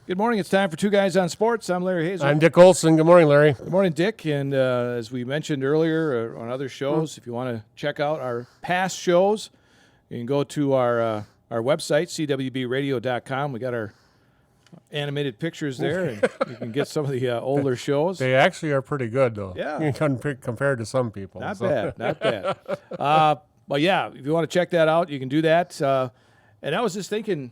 Good morning. It's time for Two Guys on Sports. I'm Larry Hazel. I'm Dick Olson. Good morning, Larry. Good morning, Dick. And as we mentioned earlier on other shows, if you want to check out our past shows, you can go to our website, cwbradio.com. We got our animated pictures there, and you can get some of the older shows. They actually are pretty good, though. Yeah. Compared to some people. Not bad. But yeah, if you want to check that out, you can do that. And I was just thinking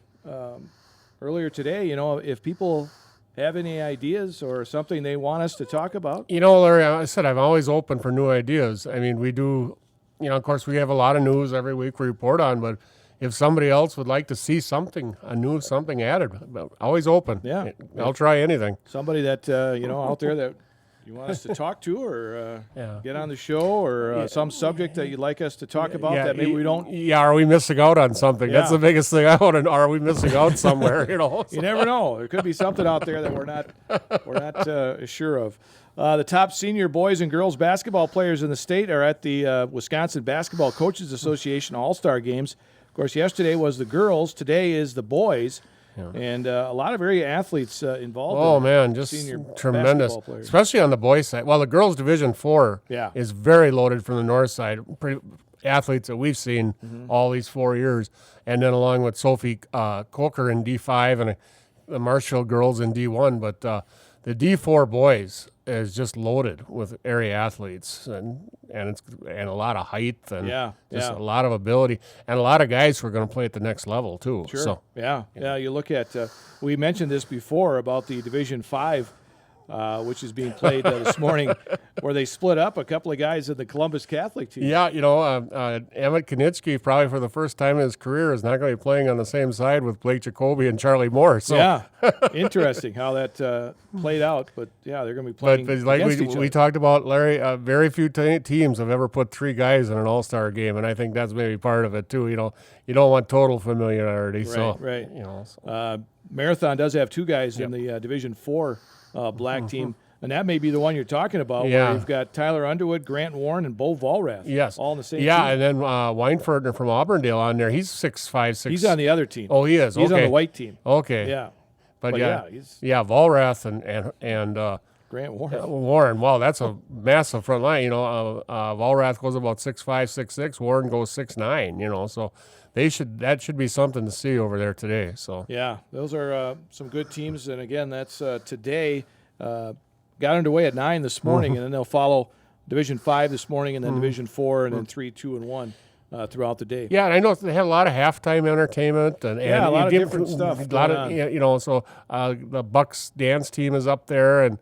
earlier today, if people have any ideas or something they want us to talk about. Larry, I said I'm always open for new ideas. I mean, we do, of course, we have a lot of news every week we report on, but if somebody else would like to see something added, always open. Yeah. I'll try anything. Somebody that, out there that you want us to talk to or get on the show or some subject that you'd like us to talk about that maybe we don't. Yeah, are we missing out on something? Yeah. That's the biggest thing I want to know. Are we missing out somewhere? You never know. There could be something out there that we're not sure of. The top senior boys and girls basketball players in the state are at the Wisconsin Basketball Coaches Association All-Star Games. Of course, yesterday was the girls. Today is the boys. Yeah. And a lot of area athletes involved. Oh, man, just tremendous, especially on the boys' side. Well, the girls' Division 4 is very loaded from the north side. Pretty athletes that we've seen all these 4 years. And then along with Sophie Coker in D5 and the Marshall girls in D1. But the D4 boys is just loaded with area athletes and a lot of height and a lot of ability and a lot of guys who are going to play at the next level too. Sure. So, you look at we mentioned this before about the Division 5 which is being played this morning, where they split up a couple of guys in the Columbus Catholic team. Yeah, Emmett Konitsky, probably for the first time in his career, is not going to be playing on the same side with Blake Jacoby and Charlie Moore. So. Yeah, interesting how that played out. But, yeah, they're going to be playing against each other. We talked about, Larry, very few teams have ever put three guys in an all-star game, and I think that's maybe part of it, too. You don't want total familiarity. Right. Marathon does have two guys in the Division 4 black team, and that may be the one you're talking about, where you've got Tyler Underwood, Grant Warren, and Bo Volrath. Yes. All in the same team. Yeah, and then Weinfurtner from Auburndale on there. He's 6'5". He's on the other team. Oh, he is? He's on the white team. Okay. Yeah. But Volrath and Grant Warren. Warren, wow, that's a massive front line. Volrath goes about 6'5", 6'6". Warren goes 6'9", so that should be something to see over there today. So yeah, those are some good teams, and again, that's today. Got underway at 9 this morning, and then they'll follow Division 5 this morning, and then Division 4, and then 3, 2, and 1 throughout the day. Yeah, and I know they had a lot of halftime entertainment and a lot of different stuff. So the Bucks dance team is up there, and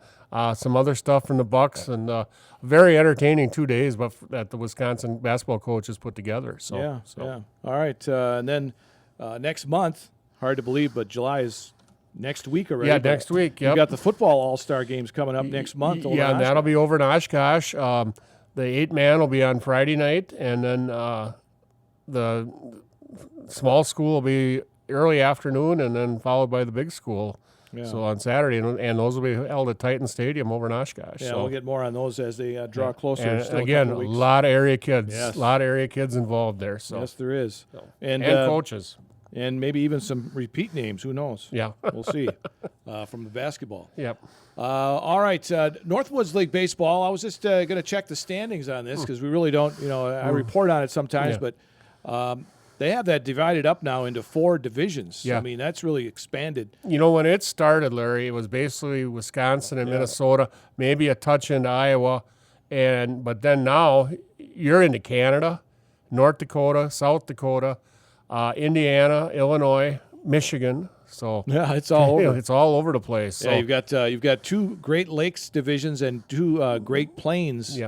some other stuff from the Bucks, and very entertaining 2 days, but that the Wisconsin basketball coaches put together. So All right, and then next month, hard to believe, but July is next week already. Yeah, next week. Yep. You've got the football All-Star games coming up next month. And that'll be over in Oshkosh. The 8-man will be on Friday night, and then the small school will be early afternoon, and then followed by the big school. Yeah. So on Saturday, and those will be held at Titan Stadium over in Oshkosh. Yeah, we'll get more on those as they draw closer. And still again, a lot of area kids. Yes. A lot of area kids involved there. So. Yes, there is. And coaches. And maybe even some repeat names. Who knows? Yeah. We'll see from the basketball. Yep. All right. Northwoods League Baseball. I was just going to check the standings on this because we really don't, I report on it sometimes, but they have that divided up now into 4 divisions. Yeah. I mean, that's really expanded. When it started, Larry, it was basically Wisconsin and Minnesota, maybe a touch into Iowa, but then now you're into Canada, North Dakota, South Dakota, Indiana, Illinois, Michigan. So yeah, it's all over. It's all over the place. So. Yeah, you've got 2 Great Lakes divisions and 2 Great Plains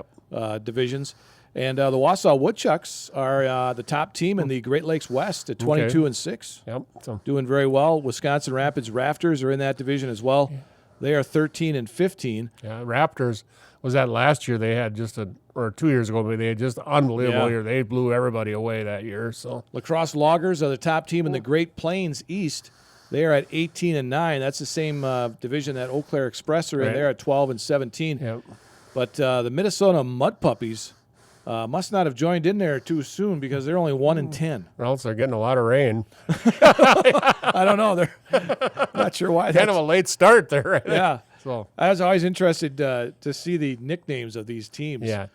divisions. And the Wausau Woodchucks are the top team in the Great Lakes West at 22-6. Yep. So. Doing very well. Wisconsin Rapids Rafters are in that division as well. Yeah. They are 13-15. Yeah, Raptors was that last year. They had or 2 years ago, but they had just unbelievable year. They blew everybody away that year. So Lacrosse Loggers are the top team in the Great Plains East. They are at 18-9. That's the same division that Eau Claire Express are in. They're at 12-17. Yep. But the Minnesota Mud Puppies must not have joined in there too soon because they're only 1-10. Or else they're getting a lot of rain. I don't know. They're not sure why. Kind of a late start there. Right? Yeah. So I was always interested to see the nicknames of these teams. Yeah.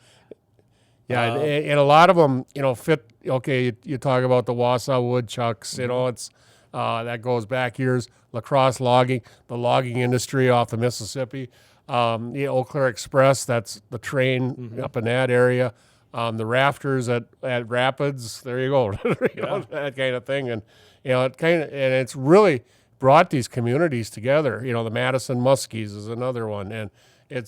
Yeah, and a lot of them, fit. Okay, you talk about the Wausau Woodchucks. It's that goes back years. Lacrosse logging, the logging industry off the Mississippi. The Eau Claire Express. That's the train up in that area. The rafters at Rapids. There you go. That kind of thing, and it's really brought these communities together. The Madison Muskies is another one, and they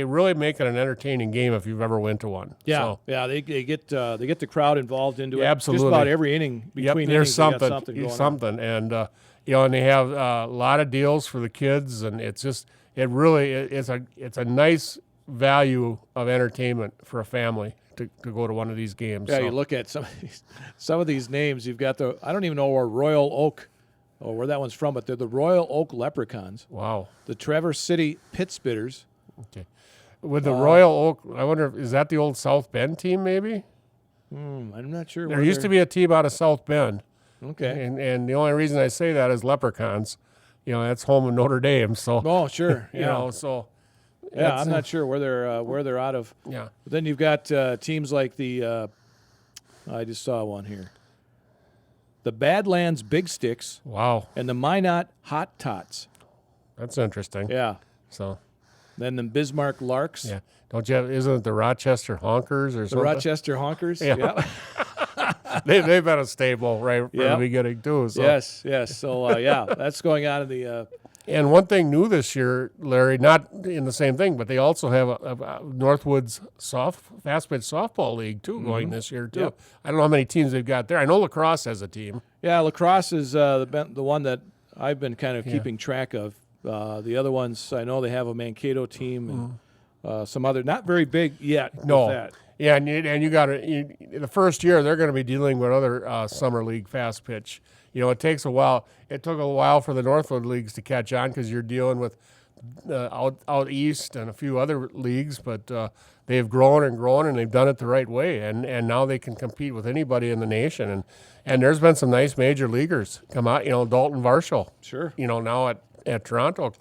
really make it an entertaining game if you've ever went to one. Yeah, so, yeah, they get the crowd involved into it. Absolutely. Just about every inning between there's innings, something going on. And and they have a lot of deals for the kids, and it's a nice value of entertainment for a family to go to one of these games. Yeah, so. you look at some of these names. You've got I don't even know where Royal Oak, or where that one's from, but they're the Royal Oak Leprechauns. Wow. The Traverse City Pit Spitters. Okay. With the Royal Oak, I wonder, is that the old South Bend team maybe? I'm not sure. There used to be a team out of South Bend. Okay. And the only reason I say that is Leprechauns. That's home of Notre Dame. So. Oh, sure. Yeah. So. Yeah, I'm not sure where they're out of. Yeah. But then you've got teams like the I just saw one here. The Badlands Big Sticks. Wow. And the Minot Hot Tots. That's interesting. Yeah. So. Then the Bismarck Larks. Yeah. Isn't it the Rochester Honkers or something? The Rochester Honkers. Yeah. They've been a stable right from the beginning too. So. Yes. So that's going on in the. And one thing new this year, Larry, not in the same thing, but they also have a Northwoods fast pitch softball league too going this year too. Yep. I don't know how many teams they've got there. I know lacrosse has a team. Yeah, lacrosse is the one that I've been kind of keeping track of. The other ones, I know they have a Mankato team and some other, not very big yet. No. With that. Yeah, and you got the first year they're going to be dealing with other summer league fast pitch. It takes a while. It took a while for the Northwood leagues to catch on because you're dealing with out east and a few other leagues, but they've grown, and they've done it the right way, and now they can compete with anybody in the nation. And there's been some nice major leaguers come out. Dalton Varsho. Sure. Now at Toronto,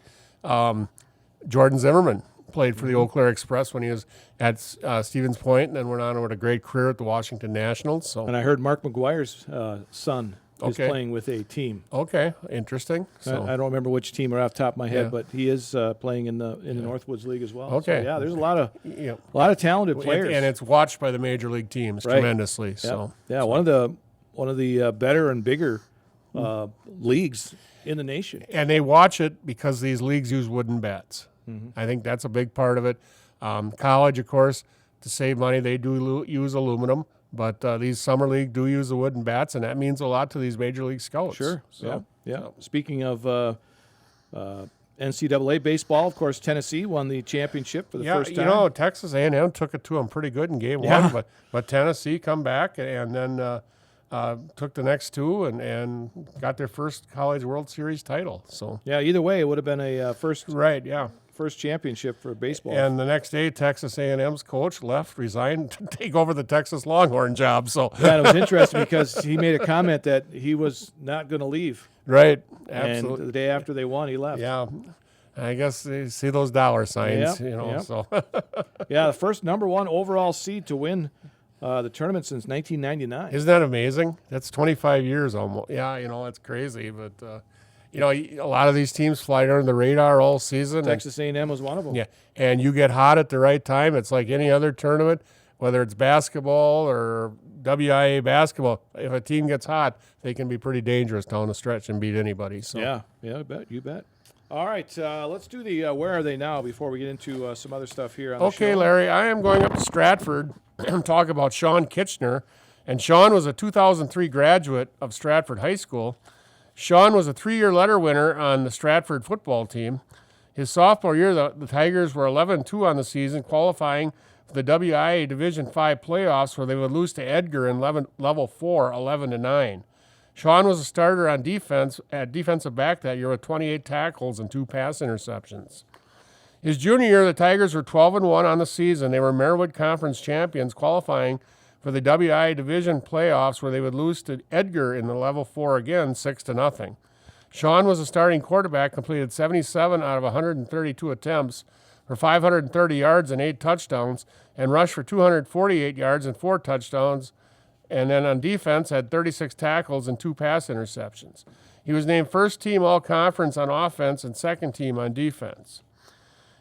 Jordan Zimmerman played for the Eau Claire Express when he was at Stevens Point, and then went on with a great career at the Washington Nationals. So. And I heard Mark McGuire's son is playing with a team. Okay, interesting. So. I don't remember which team off the top of my head, but he is playing in the Northwoods League as well. Okay. So, there's a lot of talented players, and it's watched by the major league teams tremendously. Yep. So one of the better and bigger leagues in the nation. And they watch it because these leagues use wooden bats. I think that's a big part of it. College, of course, to save money, they do use aluminum. But these summer league do use the wooden bats, and that means a lot to these major league scouts. Sure. So, yeah. Speaking of NCAA baseball, of course, Tennessee won the championship for the first time. Texas A&M took it to them pretty good in game one, but Tennessee come back and then took the next two and got their first College World Series title. So either way, it would have been a first. Right. Yeah. First championship for baseball. And the next day, Texas A&M's coach resigned to take over the Texas Longhorn job. So it was interesting because he made a comment that he was not going to leave. Right, absolutely. And the day after they won, he left. Yeah, I guess they see those dollar signs, So the first number one overall seed to win the tournament since 1999. Isn't that amazing? That's 25 years almost. Yeah, it's crazy, but. A lot of these teams fly under the radar all season. Texas A&M was one of them. Yeah, and you get hot at the right time. It's like any other tournament, whether it's basketball or WIA basketball. If a team gets hot, they can be pretty dangerous down the stretch and beat anybody. So you bet. All right, let's do the where are they now before we get into some other stuff here on the show. Okay, Larry, I am going up to Stratford and talk about Sean Kitchener. And Sean was a 2003 graduate of Stratford High School. Sean was a 3-year letter winner on the Stratford football team. His sophomore year, the Tigers were 11-2 on the season, qualifying for the WIA Division V playoffs where they would lose to Edgar in Level 4, 11-9. Sean was a starter on defense at defensive back that year with 28 tackles and 2 pass interceptions. His junior year, the Tigers were 12-1 on the season. They were Marywood Conference champions, qualifying for the WI Division playoffs, where they would lose to Edgar in the Level 4 again, 6-0. Sean was a starting quarterback, completed 77 out of 132 attempts for 530 yards and 8 touchdowns, and rushed for 248 yards and 4 touchdowns, and then on defense had 36 tackles and 2 pass interceptions. He was named first team all-conference on offense and second team on defense.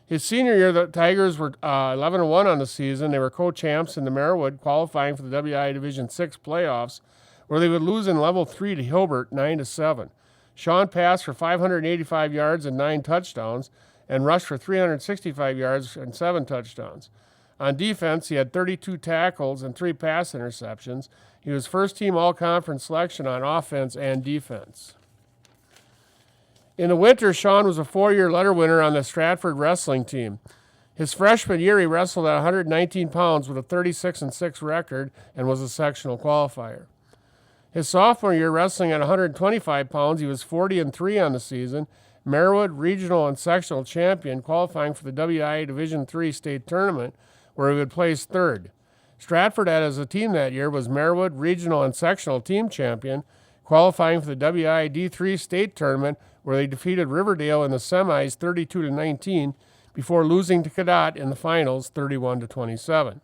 His senior year, the Tigers were 11-1 on the season. They were co-champs in the Marywood, qualifying for the WI Division 6 playoffs, where they would lose in Level 3 to Hilbert 9-7. Sean passed for 585 yards and 9 touchdowns and rushed for 365 yards and 7 touchdowns. On defense, he had 32 tackles and 3 pass interceptions. He was first-team all-conference selection on offense and defense. In the winter, Sean was a 4-year letter winner on the Stratford wrestling team. His freshman year, he wrestled at 119 pounds with a 36-6 record and was a sectional qualifier. His sophomore year, wrestling at 125 pounds, he was 40-3 on the season, Marywood regional and sectional champion, qualifying for the WIA Division III state tournament, where he would place third. Stratford, as a team that year, was Marywood regional and sectional team champion, qualifying for the WIA D3 state tournament, where they defeated Riverdale in the semis 32-19 before losing to Cadott in the finals 31-27.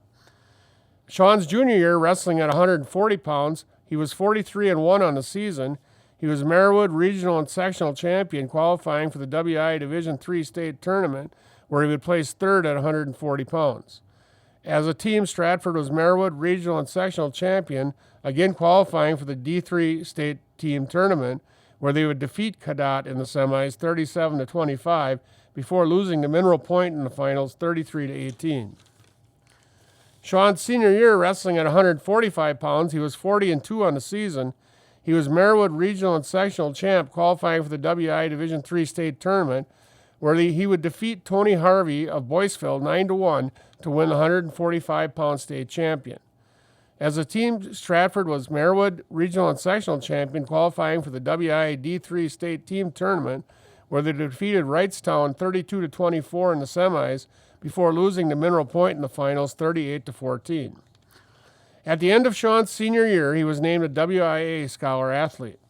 Sean's junior year, wrestling at 140 pounds, he was 43-1 on the season. He was Marywood regional and sectional champion, qualifying for the WI Division III state tournament, where he would place third at 140 pounds. As a team, Stratford was Marywood regional and sectional champion, again qualifying for the D3 state team tournament, where they would defeat Cadott in the semis 37-25 before losing to Mineral Point in the finals 33-18. Sean's senior year, wrestling at 145 pounds, he was 40-2 on the season. He was Marywood regional and sectional champ, qualifying for the WI Division III state tournament, where he would defeat Tony Harvey of Boyceville 9-1 to win the 145-pound state champion. As a team, Stratford was Marywood regional and sectional champion, qualifying for the WIA D3 state team tournament, where they defeated Wrightstown 32-24 in the semis before losing to Mineral Point in the finals 38-14. At the end of Sean's senior year, he was named a WIA Scholar Athlete.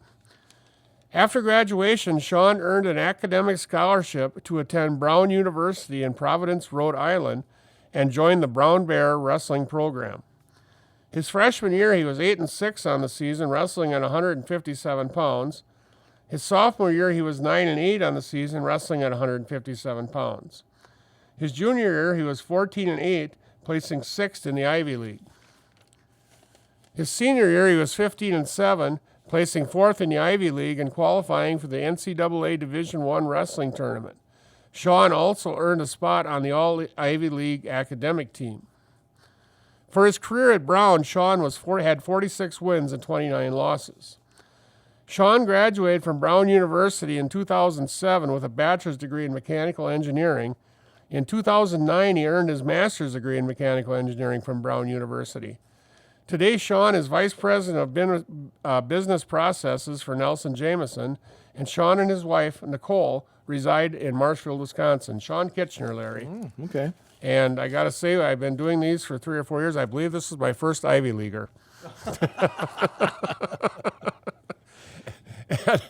After graduation, Sean earned an academic scholarship to attend Brown University in Providence, Rhode Island, and joined the Brown Bear wrestling program. His freshman year, he was 8-6 on the season, wrestling at 157 pounds. His sophomore year, he was 9-8 on the season, wrestling at 157 pounds. His junior year, he was 14-8, placing 6th in the Ivy League. His senior year, he was 15-7, placing 4th in the Ivy League and qualifying for the NCAA Division I wrestling tournament. Sean also earned a spot on the All-Ivy League academic team. For his career at Brown, Sean had 46 wins and 29 losses. Sean graduated from Brown University in 2007 with a bachelor's degree in mechanical engineering. In 2009, he earned his master's degree in mechanical engineering from Brown University. Today, Sean is vice president of business processes for Nelson Jameson, and Sean and his wife, Nicole, reside in Marshfield, Wisconsin. Sean Kitchener, Larry. Okay. And I got to say, I've been doing these for 3 or 4 years. I believe this is my first Ivy Leaguer.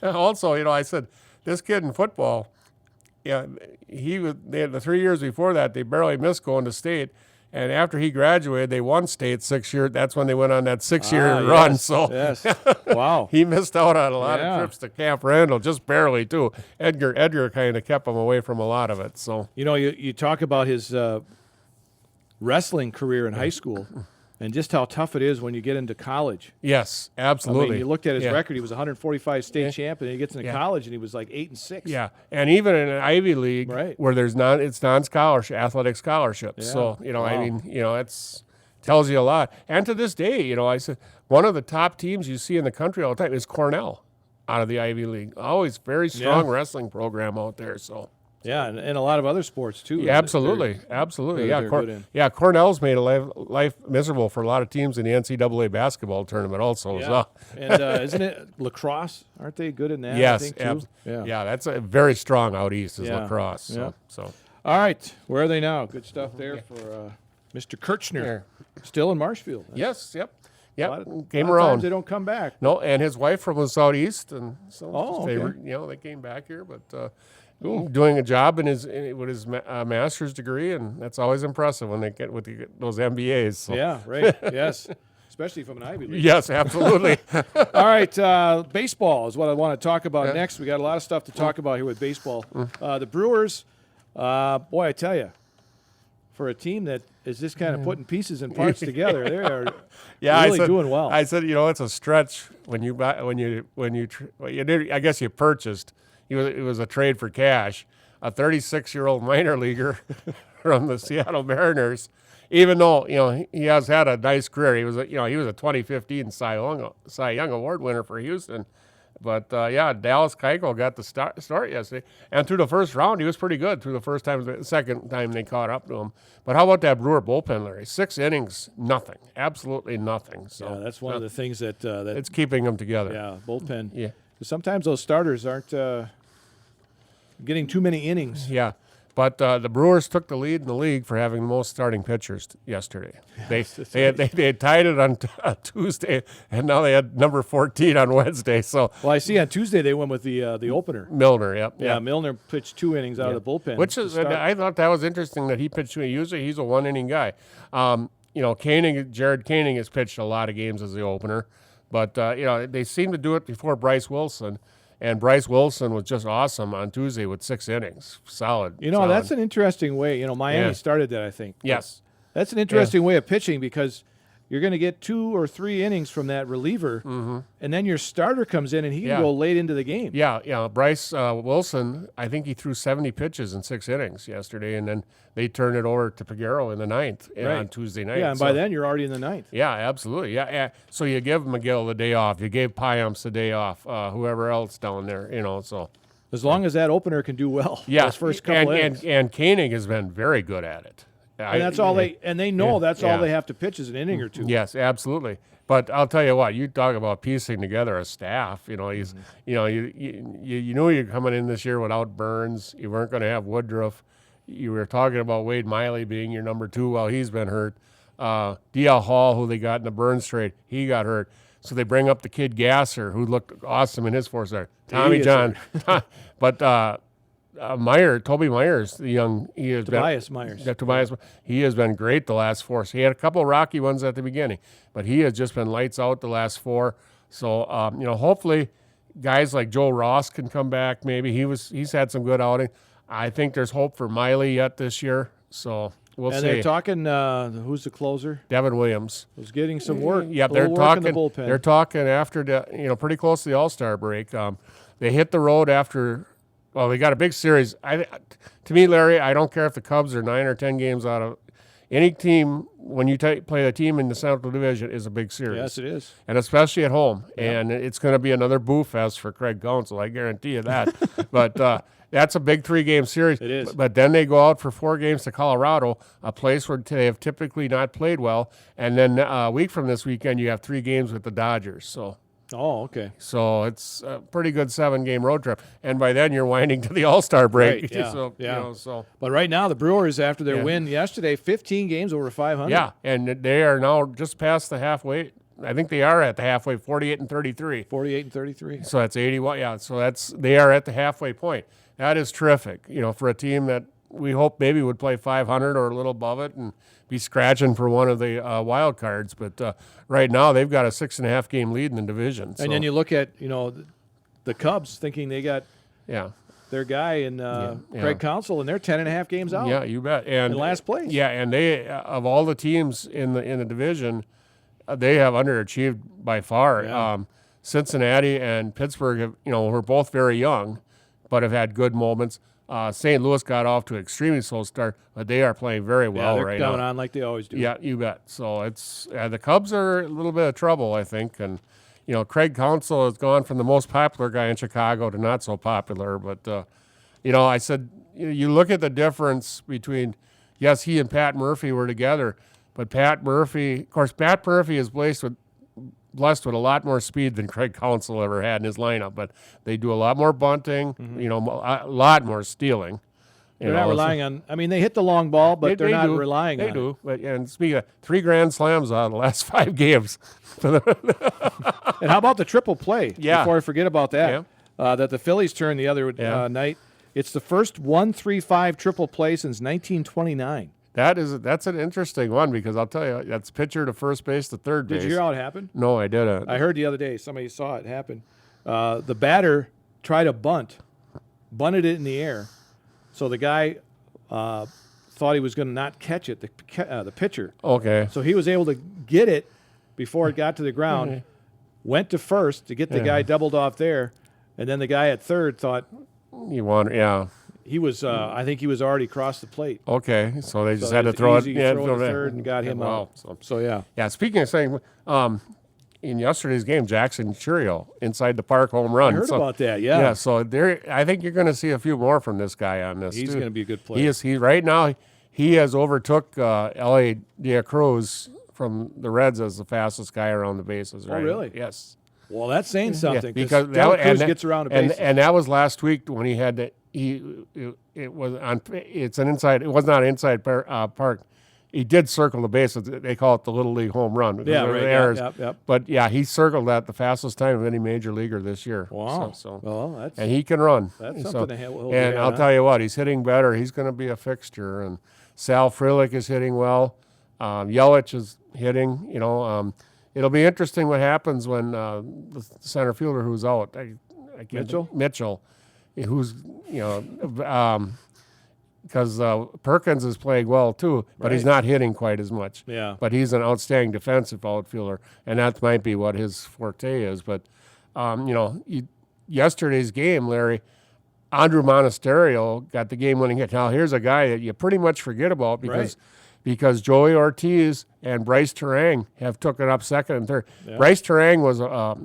And also, I said, this kid in football, they had the 3 years before that, they barely missed going to state. And after he graduated, they won state 6 years. That's when they went on that 6-year run. Yes, so yes. Wow. He missed out on a lot of trips to Camp Randall, just barely too. Edgar kind of kept him away from a lot of it. So you talk about his wrestling career in high school, and just how tough it is when you get into college. Yes, absolutely. I mean, you looked at his record; he was 145 state champion, and he gets into college, and he was like 8-6. Yeah, and even in an Ivy League, where there's it's non-scholarship, athletic scholarships. Yeah. So Wow. I mean, it's tells you a lot. And to this day, I said one of the top teams you see in the country all the time is Cornell, out of the Ivy League. Always very strong wrestling program out there. So. Yeah, and a lot of other sports too. Yeah, absolutely. Yeah, Cornell's made life miserable for a lot of teams in the NCAA basketball tournament also. Yeah. And isn't it lacrosse? Aren't they good in that? Yes, I think, too? yeah, that's a very strong out east is lacrosse. Yeah. So. All right, where are they now? Good stuff there for Mr. Kirchner, still in Marshfield. Yes, yep. Yeah, came around. Times they don't come back. No, and his wife from the southeast, and so okay. they came back here, but doing a job with his master's degree, and that's always impressive when they get with those MBAs. So. Yeah, right. Yes, especially from an Ivy League. Yes, absolutely. All right, baseball is what I want to talk about next. We got a lot of stuff to talk about here with baseball. The Brewers, boy, I tell you, for a team that is just kind of putting pieces and parts together, they are really doing well. I said, it's a stretch when you I guess you purchased. It was a trade for cash, a 36-year-old minor leaguer from the Seattle Mariners. Even though he has had a nice career, he was a 2015 Cy Young Award winner for Houston. But, Dallas Keuchel got the start yesterday. And through the first round, he was pretty good through the second time they caught up to him. But how about that Brewer bullpen, Larry? 6 innings, nothing. Absolutely nothing. So yeah, that's one of the things that it's keeping them together. Yeah, bullpen. Yeah. Sometimes those starters aren't getting too many innings. Yeah. But the Brewers took the lead in the league for having the most starting pitchers yesterday. They had tied it on Tuesday, and now they had number 14 on Wednesday. So I see on Tuesday they went with the opener. Milner, yep. Yeah, Milner pitched 2 innings out of the bullpen. Which is I thought that was interesting that he pitched 2. Usually he's a 1-inning guy. Jared Koenig has pitched a lot of games as the opener, but they seem to do it before Bryce Wilson. And Bryce Wilson was just awesome on Tuesday with 6 innings. Solid. That's an interesting way. Miami started that, I think. Yes. That's an interesting way of pitching because you're going to get 2 or 3 innings from that reliever, and then your starter comes in and he can go late into the game. Yeah. Bryce Wilson, I think he threw 70 pitches in 6 innings yesterday, and then they turned it over to Peguero in the 9th on Tuesday night. Yeah, and by then you're already in the 9th. Yeah, absolutely. Yeah. So you give McGill the day off. You gave Payamps the day off. Whoever else down there, so. As long as that opener can do well. Yeah. Those first couple innings. And Koenig has been very good at it. And that's all they know that's all they have to pitch is an inning or 2. Yes, absolutely. But I'll tell you what, you talk about piecing together a staff. He's, you knew you're coming in this year without Burns. You weren't going to have Woodruff. You were talking about Wade Miley being your number 2 while he's been hurt. D.L. Hall, who they got in the Burns trade, he got hurt. So they bring up the kid Gasser, who looked awesome in his 4-star. Tommy John. But Toby Myers, Tobias Myers. Yeah, Tobias. He has been great the last 4. So he had a couple of rocky ones at the beginning, but he has just been lights out the last 4. So hopefully, guys like Joe Ross can come back. Maybe he's had some good outing. I think there's hope for Miley yet this year. So we'll see. And they're talking. Who's the closer? Devin Williams was getting some work. Yeah, they're talking. In the bullpen. They're talking after pretty close to the All-Star break. They hit the road after. Well, they got a big series. To me, Larry, I don't care if the Cubs are 9 or 10 games out of any team. When you play a team in the Central Division, is a big series. Yes, it is, and especially at home. Yeah. And it's going to be another boo fest for Craig Counsell. I guarantee you that. But that's a big 3-game series. It is. But then they go out for 4 games to Colorado, a place where they have typically not played well. And then a week from this weekend, you have 3 games with the Dodgers. So. Oh, okay. So it's a pretty good 7-game road trip, and by then you're winding to the All-Star break. Right, yeah. But right now the Brewers, after their win yesterday, 15 games over 500. Yeah, and they are now just past the halfway. I think they are at the halfway, 48-33. 48-33. So that's 81. Yeah, so they are at the halfway point. That is terrific. For a team that we hope maybe would play 500 or a little above it and be scratching for one of the wild cards. But right now they've got a 6.5-game lead in the division. So. And then you look at the Cubs, thinking they got their guy in Craig Counsell, and they're 10.5 games out. Yeah, you bet. And in last place. Yeah, and they of all the teams in the division, they have underachieved by far. Yeah. Cincinnati and Pittsburgh have were both very young, but have had good moments. St. Louis got off to an extremely slow start, but they are playing very well right now. They're coming on like they always do. Yeah, you bet. So it's the Cubs are a little bit of trouble, I think. And, Craig Counsell has gone from the most popular guy in Chicago to not so popular. But, I said, you look at the difference between, yes, he and Pat Murphy were together, but Pat Murphy is blessed with a lot more speed than Craig Counsell ever had in his lineup, but they do a lot more bunting, a lot more stealing. They're not relying on. I mean, they hit the long ball, but they're not relying on it. They do. But, and speaking of 3 grand slams out of the last 5 games. And how about the triple play? Yeah. Before I forget about that, that the Phillies turned the other night. It's the first 1-3-5 triple play since 1929. That's an interesting one because I'll tell you, that's pitcher to first base to third base. Did you hear how it happened? No, I didn't. I heard the other day somebody saw it happen. The batter tried a bunted it in the air. So the guy thought he was going to not catch it, the pitcher. Okay. So he was able to get it before it got to the ground, went to first to get the guy doubled off there, and then the guy at third thought he won. Yeah. He was. I think he was already across the plate. Okay, so they just had to throw it. Yeah, throw it to third and got him out. So yeah. Yeah. Speaking of saying, in yesterday's game, Jackson Churio inside the park home run. I heard about that. Yeah. Yeah. So I think you're going to see a few more from this guy on this. He's going to be a good player. He right now. He has overtook L.A. De Cruz from the Reds as the fastest guy around the bases. Right? Oh, really? Yes. Well, that's saying something because Cruz gets around the bases. And that was last week when he had to. It was on. It's an inside. It was not inside park. He did circle the bases. They call it the Little League home run. Yeah, right. Yep. But yeah, he circled that the fastest time of any major leaguer this year. Wow. So and he can run. That's something to hold. And I'll tell you what, he's hitting better. He's going to be a fixture. And Sal Frelick is hitting well. Yelich is hitting. It'll be interesting what happens when the center fielder who's out. Mitchell, who's because Perkins is playing well too, but he's not hitting quite as much. Yeah. But he's an outstanding defensive outfielder, and that might be what his forte is. But yesterday's game, Larry, Andrew Monasterio got the game-winning hit. Now here's a guy that you pretty much forget about because Joey Ortiz and Bryce Terang have taken up second and third. Yeah. Bryce Terang was a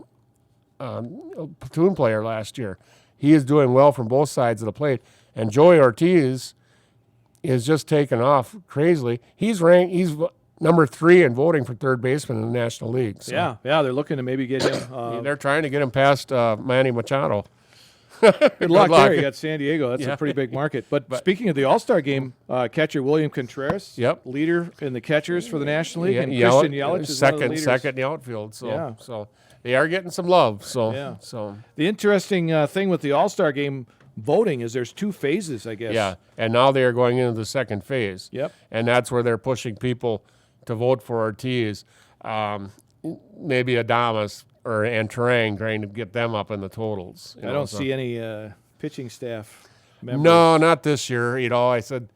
platoon player last year. He is doing well from both sides of the plate, and Joey Ortiz is just taken off crazily. He's ranked. He's number 3 in voting for third baseman in the National League. So. Yeah, they're looking to maybe get him. They're trying to get him past Manny Machado. Good luck there. You got San Diego. That's a pretty big market. But speaking of the All-Star game, catcher William Contreras, leader in the catchers for the National League, and Christian Yelich is second one of the leaders. in the outfield. So they are getting some love. So the interesting thing with the All-Star game voting is there's 2 phases, I guess. Yeah, and now they are going into the second phase. Yep. And that's where they're pushing people to vote for Ortiz, maybe Adames and Terang, trying to get them up in the totals. I don't see any pitching staff members. No, not this year. I said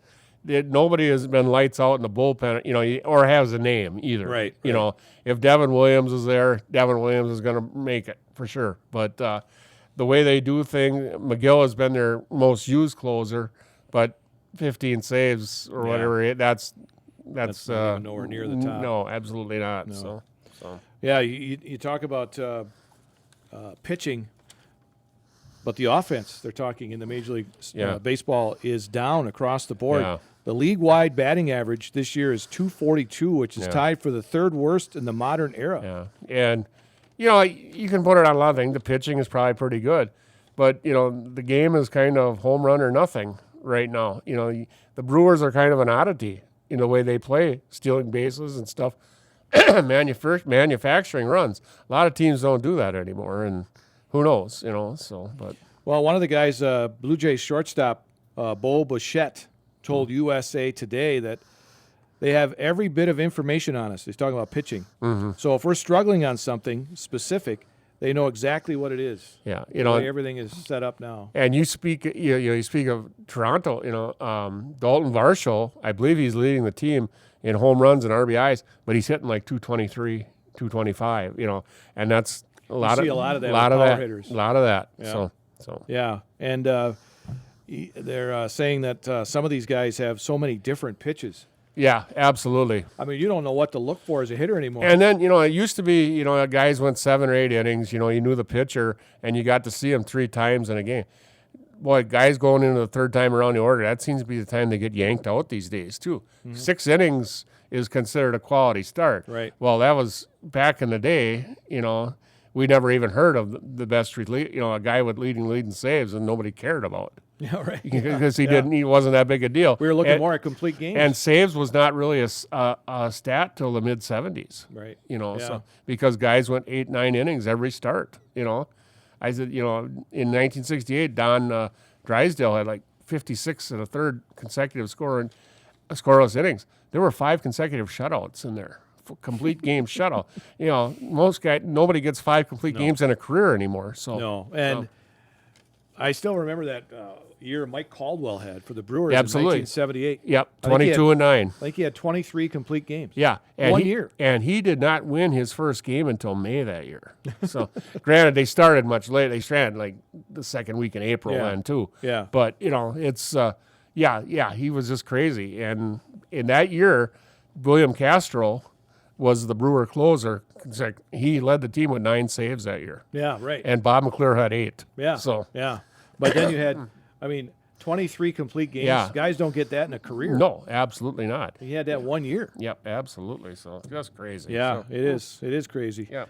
nobody has been lights out in the bullpen, or has a name either. Right. If Devin Williams is there, Devin Williams is going to make it for sure. But the way they do things, McGill has been their most used closer, but 15 saves or whatever, that's not even nowhere near the top. No, absolutely not. No. So. Yeah, you talk about pitching, but the offense, they're talking in the Major League Baseball, is down across the board. Yeah. The league-wide batting average this year is .242, which is tied for the 3rd worst in the modern era. Yeah, and you can put it on a lot of things. The pitching is probably pretty good, but the game is kind of home run or nothing right now. The Brewers are kind of an oddity in the way they play, stealing bases and stuff, manufacturing runs. A lot of teams don't do that anymore, and who knows, But one of the guys, Blue Jays shortstop Bo Bichette, told USA Today that they have every bit of information on us. He's talking about pitching. Mm-hmm. So if we're struggling on something specific, they know exactly what it is. Yeah, the way everything is set up now. And you speak of Toronto. Dalton Varsho, I believe he's leading the team in home runs and RBIs, but he's hitting like 223, 225. And that's a lot of that. A lot of that. Hitters. A lot of that. Yeah. So. Yeah, and they're saying that some of these guys have so many different pitches. Yeah, absolutely. I mean, you don't know what to look for as a hitter anymore. And then, it used to be, guys went 7 or 8 innings, you knew the pitcher, and you got to see him 3 times in a game. Boy, guys going into the 3rd time around the order, that seems to be the time they get yanked out these days, too. Mm-hmm. 6 innings is considered a quality start. Right. Well, that was back in the day, we never even heard of the best street lead, a guy with leading saves, and nobody cared about it. Yeah, right. Because he wasn't that big a deal. We were looking more at complete games. And saves was not really a stat till the mid 70s. Right. So because guys went 8-9 innings every start. I said, in 1968, Don Drysdale had like 56 and a third consecutive scoreless innings. There were 5 consecutive shutouts in there. Complete game shutout. Nobody gets 5 complete games in a career anymore. So no, and I still remember that year Mike Caldwell had for the Brewers Absolutely. in 1978. Yep, 22-9. I think he had 23 complete games. Yeah, and 1 year. And he did not win his first game until May that year. So, granted, they started much later. They started like the second week in April then too. Yeah. But it's he was just crazy. And in that year, William Castro was the Brewer closer. He led the team with 9 saves that year. Yeah, right. And Bob McClure had 8. Yeah. So yeah, but then you had, 23 complete games. Yeah. Guys don't get that in a career. No, absolutely not. He had that 1 year. Yep, absolutely. So it's just crazy. Yeah, so. it is. It is crazy. Yeah.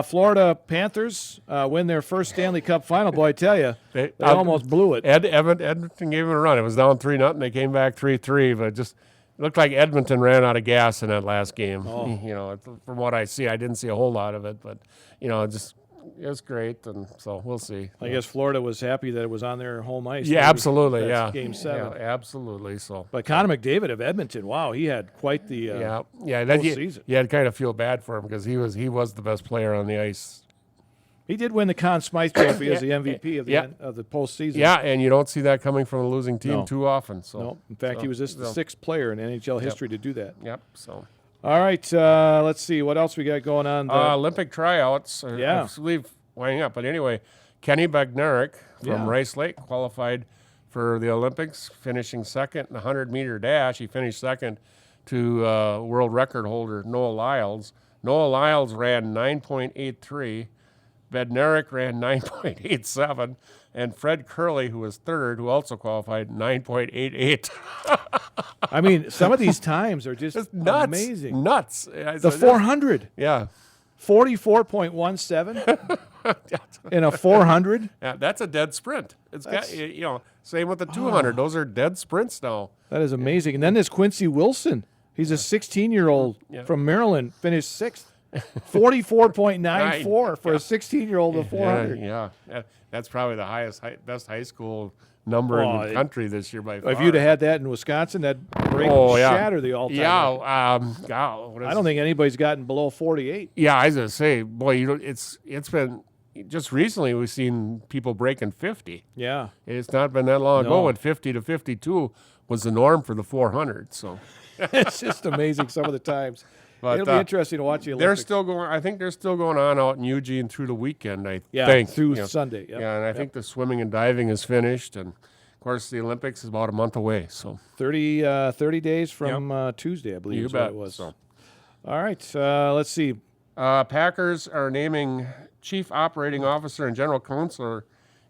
Florida Panthers win their first Stanley Cup final. Boy, I tell you, they almost blew it. Edmonton gave him a run. It was down 3-0. They came back 3-3, but just looked like Edmonton ran out of gas in that last game. Oh. From what I see, I didn't see a whole lot of it, but it was great, and so we'll see. I guess Florida was happy that it was on their home ice. Yeah, absolutely. That's Game 7. Yeah, absolutely. So, but Connor McDavid of Edmonton, wow, he had quite the postseason. You had to kind of feel bad for him because he was the best player on the ice. He did win the Conn Smythe Trophy as the MVP of the postseason. Yeah, and you don't see that coming from a losing team too often. So, no. In fact, he was just the 6th player in NHL history to do that. Yep. So, all right, let's see what else we got going on. Olympic tryouts. I believe winding up, but anyway, Kenny Bednarek from Rice Lake qualified for the Olympics, finishing second in the 100-meter dash. He finished second to world record holder Noah Lyles. Noah Lyles ran 9.83. Bednarek ran 9.87, and Fred Curley, who was third, who also qualified, 9.88. Some of these times are just nuts, amazing. Nuts. The 400. Yeah. 44.17 in a 400. Yeah, that's a dead sprint. Same with the 200. Those are dead sprints now. That is amazing. And then there's Quincy Wilson. He's a 16-year-old from Maryland, finished 6th. 44.94 for a 16-year-old of 400. Yeah, that's probably the best high school number in the country this year by far. If you'd have had that in Wisconsin, that'd shatter the all-time record. I don't think anybody's gotten below 48. Yeah, I was gonna say, boy, it's been just recently we've seen people breaking 50. Yeah, it's not been that long ago when 50 to 52 was the norm for the 400. So it's just amazing some of the times. But it'll be interesting to watch the Olympics. They're still going. I think they're still going on out in Eugene through the weekend. I think through Sunday. Yep. Yeah, and I think the swimming and diving is finished, and of course the Olympics is about a month away. So 30 days from Tuesday, I believe. You is bet. What it was. So. All right, let's see. Packers are naming Chief Operating Officer and General Counsel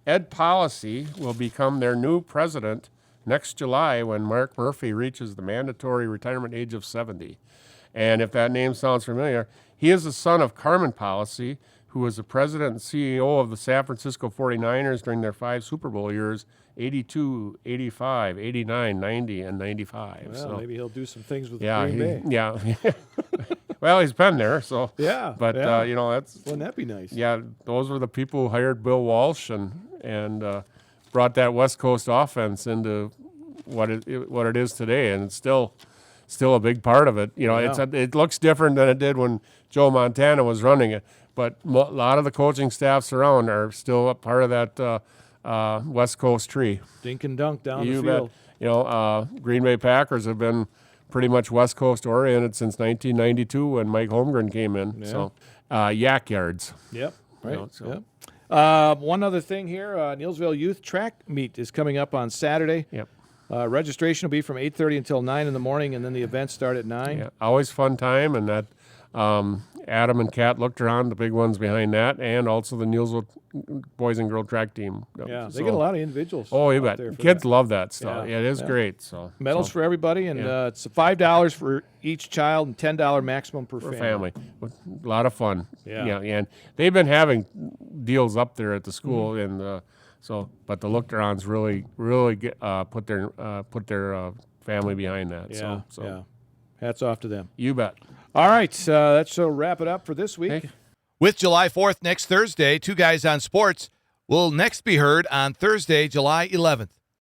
Ed Policy will become their new president next July when Mark Murphy reaches the mandatory retirement age of 70. And if that name sounds familiar, he is the son of Carmen Policy, who was the president and CEO of the San Francisco 49ers during their 5 Super Bowl years, 82, 85, 89, 90, and 95. Well, so maybe he'll do some things with Green Bay. Yeah. Well, he's been there, so. Yeah. But, that's. Wouldn't that be nice? Yeah, those were the people who hired Bill Walsh and brought that West Coast offense into what it is today, and it's still a big part of it. It looks different than it did when Joe Montana was running it, but a lot of the coaching staffs around are still a part of that West Coast tree. Dink and dunk down the field. Bet. Green Bay Packers have been pretty much West Coast oriented since 1992 when Mike Holmgren came in. Yeah. So, yak yards. Yep. Right. Yep. One other thing here, Neillsville Youth Track Meet is coming up on Saturday. Yep. Registration will be from 8:30 until 9 in the morning, and then the events start at 9. Yeah, always fun time, and that Adam and Kat looked around, the big ones behind that, and also the Neilsville boys and girl track team. Yeah, they get a lot of individuals. Oh, you bet. Kids love that stuff. Yeah, it is great. So medals for everybody, and it's $5 for each child and $10 maximum per family. A lot of fun. Yeah. And they've been having deals up there at the school, and but the look-arounds really put their family behind that. Yeah. Hats off to them. You bet. All right, that shall wrap it up for this week. Hey. With July 4th next Thursday, Two Guys on Sports will next be heard on Thursday, July 11th.